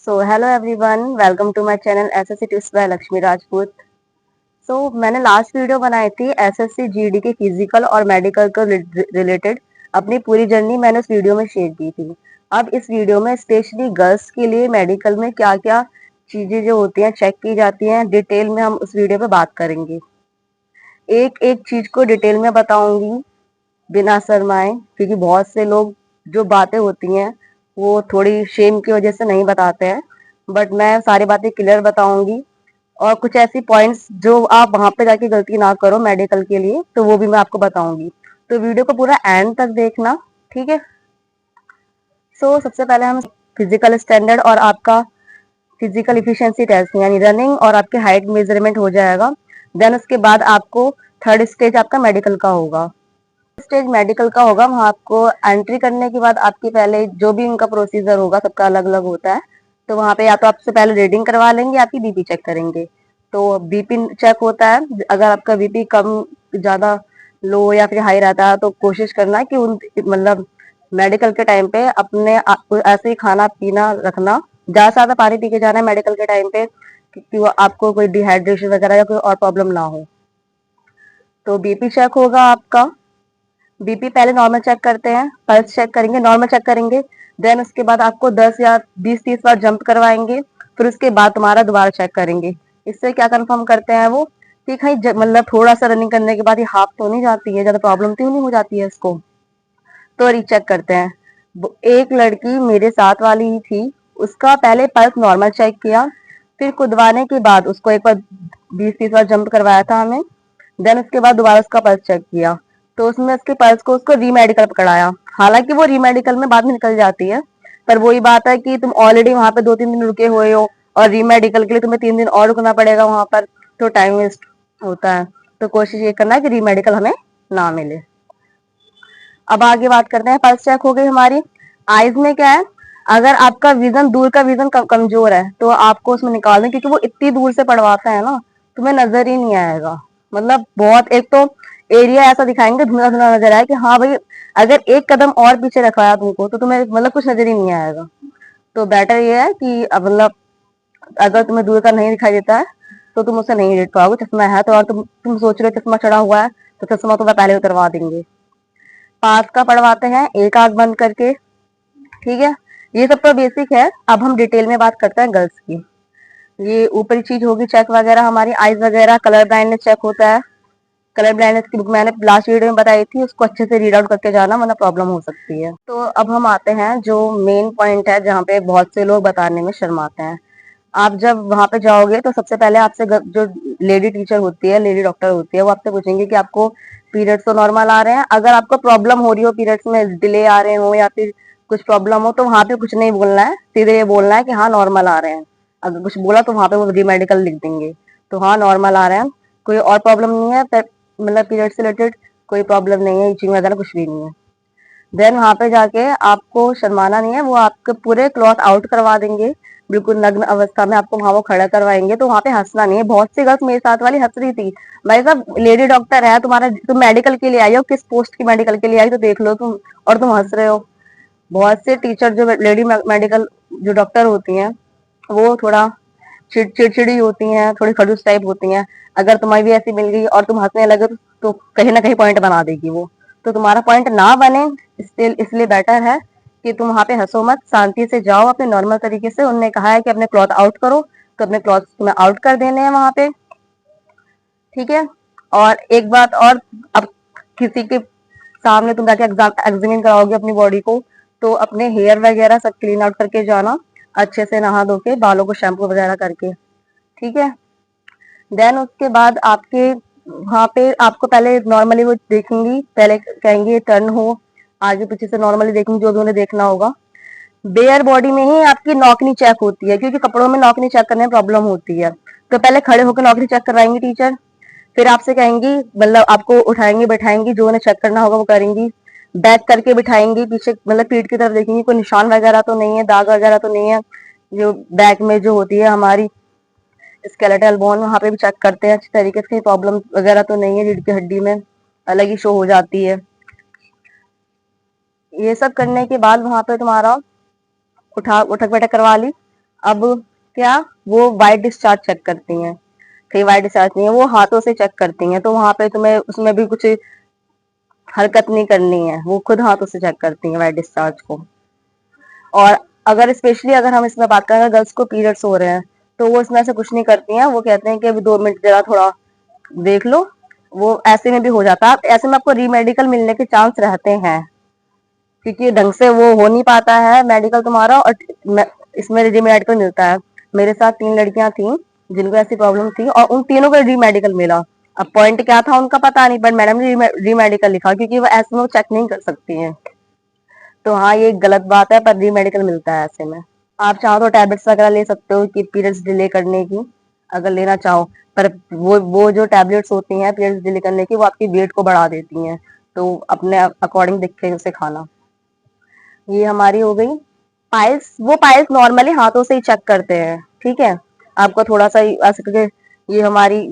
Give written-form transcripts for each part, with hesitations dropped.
Hello everyone, welcome to my channel SSC tips by Lakshmi Rajput. मैंने last video बनाई थी SSC GD के physical और मेडिकल को रिलेटेड। अपनी पूरी जर्नी मैंने उस वीडियो में शेयर की थी। अब इस वीडियो में स्पेशली गर्ल्स के लिए मेडिकल में क्या क्या चीजें जो होती हैं चेक की जाती हैं, डिटेल में हम उस वीडियो पे बात करेंगे। एक एक चीज को डिटेल में बताऊंगी बिना शर्माए, क्योंकि बहुत से लोग जो बातें होती हैं वो थोड़ी शेम की वजह से नहीं बताते हैं। बट मैं सारी बातें क्लियर बताऊंगी, और कुछ ऐसी पॉइंट्स जो आप वहां पे जाके गलती ना करो मेडिकल के लिए, तो वो भी मैं आपको बताऊंगी। तो वीडियो को पूरा एंड तक देखना, ठीक है। सबसे पहले हम फिजिकल स्टैंडर्ड और आपका फिजिकल इफिशिएंसी टेस्ट यानी रनिंग और आपके हाइट मेजरमेंट हो जाएगा। देन उसके बाद आपको थर्ड स्टेज आपका मेडिकल का होगा। स्टेज मेडिकल का होगा, वहां आपको एंट्री करने के बाद आपकी पहले जो भी उनका प्रोसीजर होगा सबका अलग अलग होता है। तो वहां पे या तो आपसे पहले रीडिंग करवा लेंगे, आपकी बीपी चेक करेंगे। तो बीपी चेक होता है, अगर आपका बीपी कम ज्यादा लो या फिर हाई रहता है तो कोशिश करना कि उन मतलब मेडिकल के टाइम पे अपने ऐसे ही खाना पीना रखना, ज्यादा से ज्यादा पानी पी के जाना है मेडिकल के टाइम पे, क्योंकि वो आपको कोई डिहाइड्रेशन वगैरह या कोई और प्रॉब्लम ना हो। तो बीपी चेक होगा आपका। बीपी पहले नॉर्मल चेक करते हैं, पल्स चेक करेंगे, नॉर्मल चेक करेंगे। देन उसके बाद आपको 10 या 20-30 बार जंप करवाएंगे। फिर उसके बाद तुम्हारा दोबारा चेक करेंगे। इससे क्या कंफर्म करते हैं वो कि कहीं मतलब थोड़ा सा रनिंग करने के बाद ये हाफ तो नहीं जाती है, ज्यादा प्रॉब्लम तो नहीं हो जाती है इसको। तो रीचेक करते हैं। एक लड़की मेरे साथ वाली ही थी, उसका पहले पल्स नॉर्मल चेक किया, फिर कुदवाने के बाद उसको एक बार 20-30 बार जंप करवाया था हमें। देन उसके बाद दोबारा उसका पल्स चेक किया, तो उसमें उसके पल्स को उसको रीमेडिकल पकड़ाया। हालांकि वो रीमेडिकल में बाद में निकल जाती है, पर वही बात है कि तुम ऑलरेडी वहां पे 2-3 दिन रुके हुए हो और रीमेडिकल के लिए तुम्हें 3 दिन और रुकना पड़ेगा वहां पर, तो टाइम वेस्ट होता है। तो कोशिश ये करना है कि रीमेडिकल हमें ना मिले। अब आगे बात करते हैं, पल्स चेक हो गई हमारी। आईज में क्या है, अगर आपका विजन दूर का विजन कमजोर है तो आपको उसमें निकाल दें, क्योंकि वो इतनी दूर से पढ़वाता है ना, तुम्हें नजर ही नहीं आएगा। मतलब बहुत, एक तो एरिया ऐसा दिखाएंगे धुंधला धुंधला नजर आए कि हाँ भाई, अगर एक कदम और पीछे रखवाया तुमको तो तुम्हें मतलब कुछ नजर ही नहीं आएगा। तो बेटर ये है कि मतलब अगर तुम्हें दूर का नहीं दिखाई देता है तो तुम उसे नहीं देख पाओगे। चश्मा है तो, और तुम सोच रहे हो चश्मा चढ़ा हुआ है, तो चश्मा तुम्हें पहले उतरवा देंगे। पास का पढ़वाते हैं एक आंख बंद करके, ठीक है। ये सब तो बेसिक है। अब हम डिटेल में बात करते हैं गर्ल्स की। ये ऊपरी चीज होगी चेक वगैरह, हमारी आईज वगैरह, कलर ब्लाइंडनेस चेक होता है। कलर ब्लाइंडनेस की बुक मैंने लास्ट वीडियो में बताई थी, उसको अच्छे से रीड आउट करके जाना वरना प्रॉब्लम हो सकती है। तो अब हम आते हैं जो मेन पॉइंट है, जहाँ पे बहुत से लोग बताने में शर्माते हैं। आप जब वहां पे जाओगे तो सबसे पहले आपसे जो लेडी टीचर होती है, लेडी डॉक्टर होती है, वो आपसे पूछेंगे कि आपको पीरियड्स तो नॉर्मल आ रहे हैं। अगर आपको प्रॉब्लम हो रही हो, पीरियड्स में डिले आ रहे हो या फिर कुछ प्रॉब्लम हो, तो वहां पे कुछ नहीं बोलना है, सीधे ये बोलना है कि हाँ नॉर्मल आ रहे हैं। अगर कुछ बोला तो वहां पे वो मेडिकल लिख देंगे। तो हाँ नॉर्मल आ रहे हैं, कोई और प्रॉब्लम नहीं है, मतलब पीरियड से रिलेटेड कोई प्रॉब्लम नहीं है, इचिंग वगैरह कुछ भी नहीं है। देन वहां पे जाके आपको शर्माना नहीं है, वो आपके पूरे क्लॉथ आउट करवा देंगे, बिल्कुल नग्न अवस्था में आपको वहां वो खड़ा करवाएंगे। तो वहां पे हंसना नहीं है। बहुत सी गर्ल्स मेरे साथ वाली हंस रही थी, भाई साहब लेडी डॉक्टर है तुम्हारा, तुम मेडिकल के लिए आई हो, किस पोस्ट की मेडिकल के लिए आई तो देख लो तुम, और तुम हंस रहे हो। बहुत से टीचर जो लेडी मेडिकल जो डॉक्टर होती हैं, वो थोड़ा चिड़चिड़ी होती हैं, थोड़ी खड़ूस टाइप होती हैं। अगर तुम्हारी भी ऐसी मिल गई और तुम हंसने लगे तो कहीं ना कहीं पॉइंट बना देगी वो। तो तुम्हारा पॉइंट ना बने, इसलिए बेटर है कि तुम वहां पे हंसो मत, शांति से जाओ अपने नॉर्मल तरीके से। उन्होंने कहा है कि अपने क्लॉथ आउट करो, तो अपने क्लॉथ तुम्हें आउट कर देने हैं वहां पे, ठीक है। और एक बात और, अब किसी के सामने तुम जाके एग्जामिन कराओगे अपनी बॉडी को, तो अपने हेयर वगैरह सब क्लीन आउट करके जाना, अच्छे से नहा धो के, बालों को शैम्पू वगैरह करके, ठीक है। देन उसके बाद आपके वहां पे आपको पहले नॉर्मली वो देखेंगी, पहले कहेंगे टर्न हो, आगे पीछे से नॉर्मली देखेंगे जो भी उन्हें देखना होगा। बेयर बॉडी में ही आपकी नौकनी चेक होती है, क्योंकि कपड़ों में नौकनी चेक करने में प्रॉब्लम होती है। तो पहले खड़े होकर नौकनी चेक करवाएंगी टीचर, फिर आपसे कहेंगी, मतलब आपको उठाएंगी बैठाएंगी, जो उन्हें चेक करना होगा वो करेंगी। बैक करके बिठाएंगी, पीछे मतलब पीठ की तरफ देखेंगी, कोई निशान वगैरह तो नहीं है, दाग वगैरह तो नहीं है। जो बैक में जो होती है हमारी स्केलेटल बोन, वहां पे भी चेक करते हैं अच्छी तरीके से, प्रॉब्लम वगैरह तो नहीं है, रीढ़ की हड्डी में अलग ही शो हो जाती है। ये सब करने के बाद वहां पे तुम्हारा उठक बैठक करवा ली। अब क्या, वो वाइट डिस्चार्ज चेक करती हैं, कहीं वाइट डिस्चार्ज नहीं है, वो हाथों से चेक करती हैं, तो वहां पे तुम्हें उसमें भी कुछ हरकत नहीं करनी है, वो खुद हाथों से चेक करती हैं वाइट डिस्चार्ज को। और अगर स्पेशली अगर हम इसमें बात करें, गर्ल्स को पीरियड्स हो रहे हैं, तो वो इसमें ऐसे कुछ नहीं करती हैं, वो कहते हैं कि अभी 2 मिनट जरा थोड़ा देख लो, वो ऐसे में भी हो जाता है। ऐसे में आपको रीमेडिकल मिलने के चांस रहते हैं, क्योंकि ढंग से वो हो नहीं पाता है मेडिकल तुम्हारा, और इसमें री मेडिकल मिलता है। मेरे साथ 3 लड़कियां थी जिनको ऐसी प्रॉब्लम थी, और उन तीनों को री मेडिकल मिला। अब पॉइंट क्या था उनका पता नहीं, बट मैडम ने री मेडिकल लिखा, क्योंकि वो ऐसे में वो चेक नहीं कर सकती हैं। तो हाँ, ये गलत बात है, पर री मेडिकल मिलता है ऐसे में। आप चाहो तो टैबलेट्स वगैरह ले सकते हो कि पीरियड्स डिले करने की, अगर लेना चाहो। पर वो जो टैबलेट्स होती हैं पीरियड्स डिले करने की, वो आपकी वेट को बढ़ा देती हैं, तो अपने अकॉर्डिंग देख के उसे खाना। ये हमारी हो गई पाइल्स। वो पाइल्स नॉर्मली हाथों से ही चेक करते हैं, ठीक है। आपको थोड़ा सा ऐसे करके, ये हमारी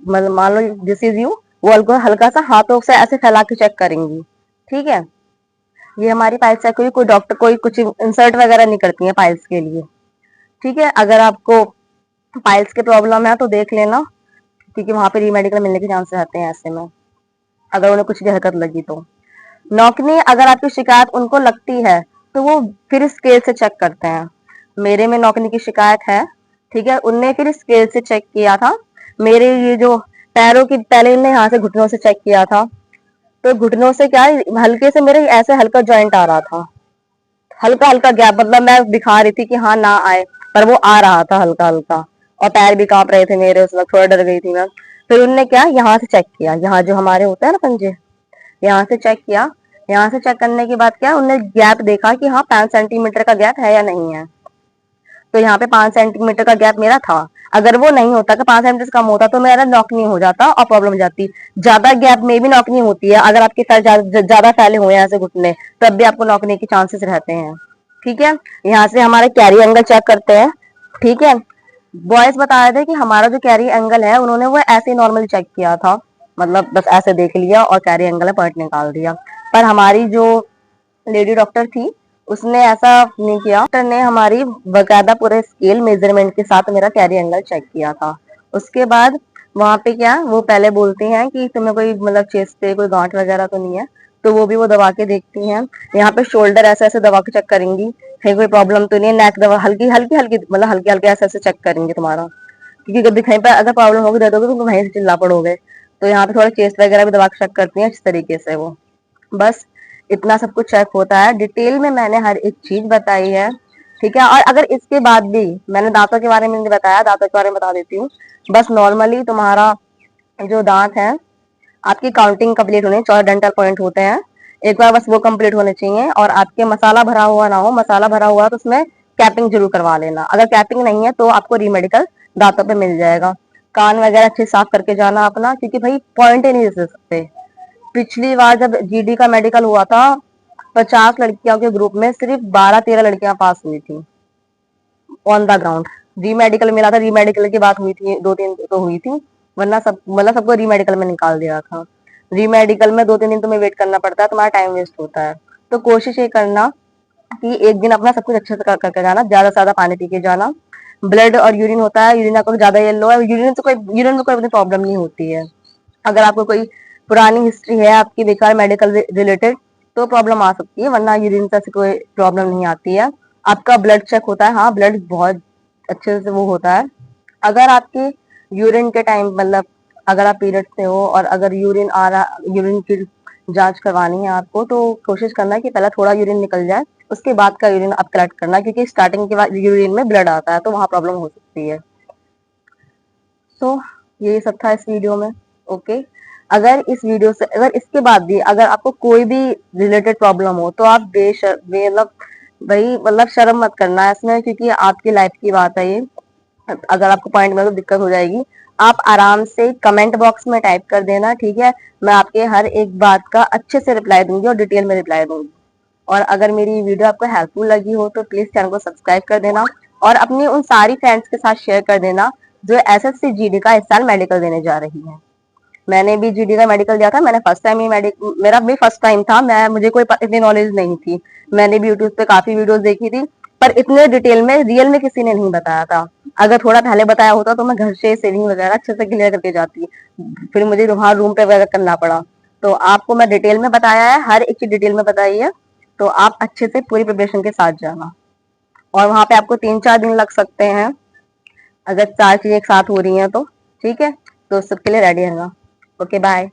मान लो दिस इज यू, वो हल्का हल्का सा हाथों से ऐसे फैला के चेक करेंगी, ठीक है। ये हमारी पाइल्स चेक हुई, कोई डॉक्टर कोई कुछ इंसर्ट वगैरह नहीं करती है पाइल्स के लिए, ठीक है। अगर आपको पाइल्स की प्रॉब्लम है तो देख लेना, क्योंकि वहां पे रीमेडिकल मिलने के चांस रहते हैं ऐसे में, अगर उन्हें कुछ भी हरकत लगी तो। नौकनी, अगर आपकी शिकायत उनको लगती है तो वो फिर स्केल से चेक करते हैं। मेरे में नौकनी की शिकायत है, ठीक है, उनने फिर स्केल से चेक किया था। मेरे ये जो पैरों की, पहले उनने यहाँ से घुटनों से चेक किया था, तो घुटनों से क्या हल्के से मेरे ऐसे हल्का जॉइंट आ रहा था, हल्का हल्का गैप, मतलब मैं दिखा रही थी कि हाँ ना आए, पर वो आ रहा था हल्का हल्का। और पैर भी कांप रहे थे मेरे, उस वक्त थोड़ा डर गई थी मैं। फिर उनने क्या यहाँ से चेक किया, यहाँ जो हमारे होते हैं ना पंजे, यहाँ से चेक किया। यहाँ से चेक करने के बाद क्या, उन्होंने गैप देखा कि हाँ 5 सेंटीमीटर का गैप है या नहीं है। तो यहाँ पे 5 सेंटीमीटर का गैप मेरा था। अगर वो नहीं होता, कि 5 सेंटीमीटर कम होता, तो मेरा नॉक नहीं हो जाता और प्रॉब्लम हो जाती। ज्यादा गैप में भी नॉक नहीं होती है, अगर आपके पैर ज्यादा फैले हुए हैं ऐसे घुटने, तब भी आपको नॉकने के चांसेस रहते हैं, ठीक है। यहाँ से हमारे कैरी एंगल चेक करते हैं, ठीक है। बॉयज बता रहे थे कि हमारा जो कैरी एंगल है, उन्होंने वो ऐसे नॉर्मल चेक किया था, मतलब बस ऐसे देख लिया और कैरी एंगल है पॉइंट निकाल दिया। पर हमारी जो लेडी डॉक्टर थी, उसने ऐसा नहीं किया। डॉक्टर ने हमारी बकायदा पूरे स्केल मेजरमेंट के साथ मेरा कैरी एंगल चेक किया था। उसके बाद वहां पे क्या, वो पहले बोलती हैं कि तुम्हें कोई मतलब चेस्ट पे कोई गांठ वगैरह तो नहीं है, तो वो भी वो दबा के देखती हैं। यहाँ पे शोल्डर ऐसे ऐसे दबा के चेक करेंगी, कहीं कोई प्रॉब्लम तो नहीं है। नेक दबा हल्की हल्की हल्की, मतलब हल्के हल्के ऐसे ऐसे चेक करेंगे तुम्हारा, क्योंकि कभी कहीं पर अगर प्रॉब्लम होगी, दर्द होगी, तो तुम वहीं से चिल्ला पड़ोगे। तो यहाँ पे थोड़ा चेस्ट वगैरह भी दबा के चेक करती हैं इस तरीके से वो। बस इतना सब कुछ चेक होता है, डिटेल में मैंने हर एक चीज बताई है, ठीक है। और अगर इसके बाद भी मैंने दांतों के बारे में नहीं बताया, दांतों के बारे में बता देती हूँ। बस नॉर्मली तुम्हारा जो दांत है, आपकी काउंटिंग कंप्लीट होनी, 14 डेंटल पॉइंट होते हैं, एक बार बस वो कंप्लीट होने चाहिए। और आपके मसाला भरा हुआ ना हो, मसाला भरा हुआ तो उसमें कैपिंग जरूर करवा लेना। अगर कैपिंग नहीं है तो आपको रीमेडिकल दांतों पे मिल जाएगा। कान वगैरह अच्छे साफ करके जाना अपना, क्योंकि भाई पॉइंट ही नहीं दे सकते। पिछली बार जब जीडी का मेडिकल हुआ था, 50 लड़कियों के ग्रुप में सिर्फ 12-13 लड़कियां पास हुई थी ऑन द ग्राउंड। री मेडिकल मिला था, री मेडिकल की बात हुई थी, 2-3 तो हुई थी, वरना सब मतलब सबको री मेडिकल में निकाल दिया था। री मेडिकल में 2-3 दिन तुम्हें वेट करना पड़ता है, तुम्हारा टाइम वेस्ट होता है। तो कोशिश ये करना कि एक दिन अपना सब कुछ अच्छे से करके जाना, ज्यादा से ज्यादा पानी पी के जाना। ब्लड और यूरिन होता है, यूरिन आपको ज्यादा येलो है, यूरिन से कोई प्रॉब्लम नहीं होती है। अगर आपको कोई पुरानी हिस्ट्री है आपकी बेकार मेडिकल रिलेटेड, तो प्रॉब्लम आ सकती है, वरना यूरिन से कोई प्रॉब्लम नहीं आती है। आपका ब्लड चेक होता है, हाँ ब्लड बहुत अच्छे से वो होता है। अगर आपके यूरिन के टाइम, मतलब अगर आप पीरियड से हो और अगर यूरिन आ रहा, यूरिन की जांच करवानी है आपको, तो कोशिश करना कि पहले थोड़ा यूरिन निकल जाए, उसके बाद का यूरिन आप कलेक्ट करना, क्योंकि स्टार्टिंग के बाद यूरिन में ब्लड आता है, तो वहां प्रॉब्लम हो सकती है। तो ये सब था इस वीडियो में, ओके। अगर इस वीडियो से, अगर इसके बाद भी अगर आपको कोई भी रिलेटेड प्रॉब्लम हो, तो आप मतलब भाई मतलब शर्म मत करना इसमें, क्योंकि आपकी लाइफ की बात है ये। अगर आपको पॉइंट में तो दिक्कत हो जाएगी, आप आराम से कमेंट बॉक्स में टाइप कर देना, ठीक है। मैं आपके हर एक बात का अच्छे से रिप्लाई दूंगी और डिटेल में रिप्लाई दूंगी। और अगर मेरी वीडियो आपको हेल्पफुल लगी हो, तो प्लीज चैनल को सब्सक्राइब कर देना, और अपनी उन सारी फ्रेंड्स के साथ शेयर कर देना जो एसएससी जीडी का इस साल मेडिकल देने जा रही है। मैंने भी जीडी का मेडिकल दिया था, मैंने फर्स्ट टाइम ही मेरा भी फर्स्ट टाइम था, मुझे कोई इतनी नॉलेज नहीं थी। मैंने भी यूट्यूब पे काफी वीडियोस देखी थी, पर इतने डिटेल में रियल में किसी ने नहीं बताया था। अगर थोड़ा पहले बताया होता तो मैं घर से सेविंग वगैरह अच्छे से क्लियर करके जाती, फिर मुझे वहां रूम पे वगैरह करना पड़ा। तो आपको मैं डिटेल में बताया है, हर एक चीज डिटेल में बताई है, तो आप अच्छे से पूरी प्रिपरेशन के साथ जाना। और वहां पे आपको 3-4 दिन लग सकते हैं, अगर 4 चीजें एक साथ हो रही हैं तो। ठीक है, तो सबके लिए रेडी रहना। Okay, bye.